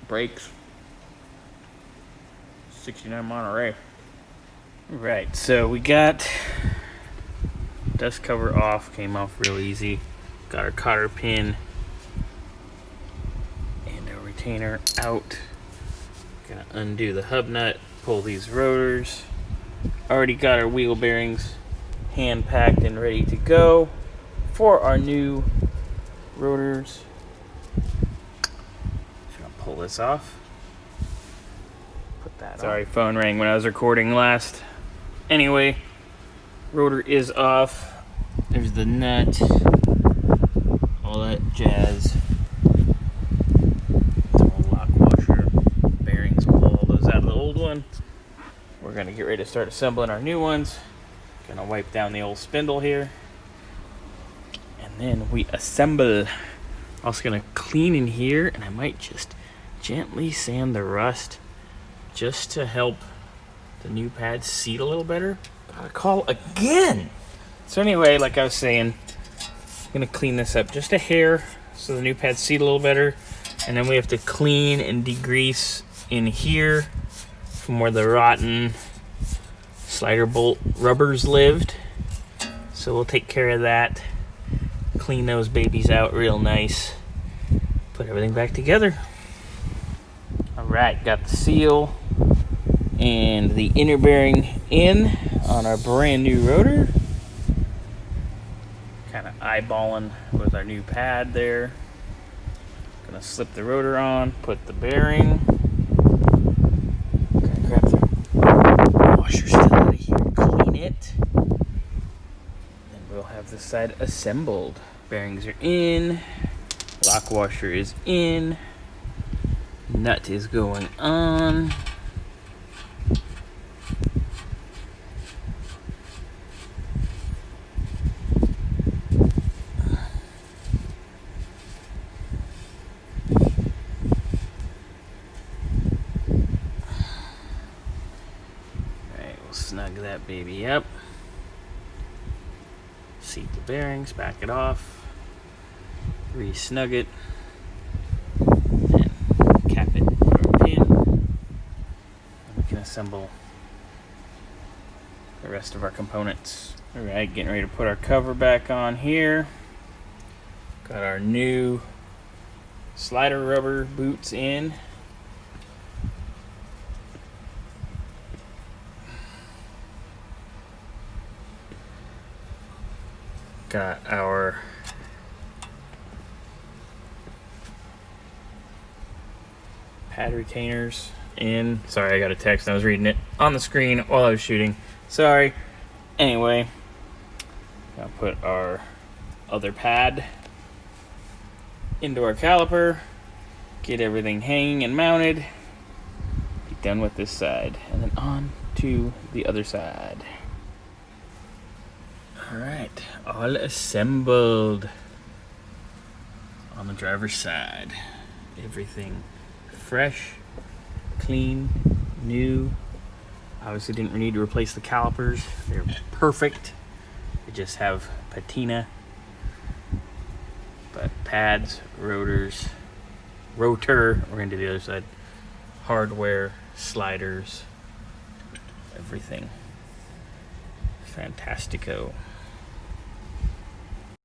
brakes. 69 Monterey. Right, so we got dust cover off, came off real easy. Got our cotter pin and our retainer out. Gonna undo the hub nut, pull these rotors. Already got our wheel bearings hand packed and ready to go for our new rotors. Just gonna pull this off. Put that on. Sorry, phone rang when I was recording last. Anyway, rotor is off. There's the nut, all that jazz. It's all lock washer, bearings. We'll pull all those out of the old one. We're gonna get ready to start assembling our new ones. Gonna wipe down the old spindle here, and then we assemble. Also gonna clean in here, and I might just gently sand the rust just to help the new pads seat a little better. Gotta call again. So anyway, like I was saying, I'm gonna clean this up just a hair so the new pads seat a little better, and then we have to clean and degrease in here from where the rotten slider bolt rubbers lived. So we'll take care of that, clean those babies out real nice, put everything back together. All right, got the seal and the inner bearing in on our brand new rotor. Kind of eyeballing with our new pad there. Gonna slip the rotor on, put the bearing. Gonna grab the washer still out of here, clean it. Then we'll have this side assembled. Bearings are in, lock washer is in, nut is going on. Snug that baby up. Seat the bearings, back it off, re-snug it, and cap it for a pin. And we can assemble the rest of our components. Alright, getting ready to put our cover back on here. Got our new slider rubber boots in. Got our pad retainers in. Sorry, I got a text and I was reading it on the screen while I was shooting. Sorry. Anyway, I'll put our other pad into our caliper, get everything hanging and mounted, be done with this side, and then on to the other side. Alright, all assembled on the driver's side. Everything fresh, clean, new. Obviously didn't need to replace the calipers. They're perfect. They just have patina. But pads, rotors, rotor, we're going to do the other side, hardware, sliders, everything. Fantastico.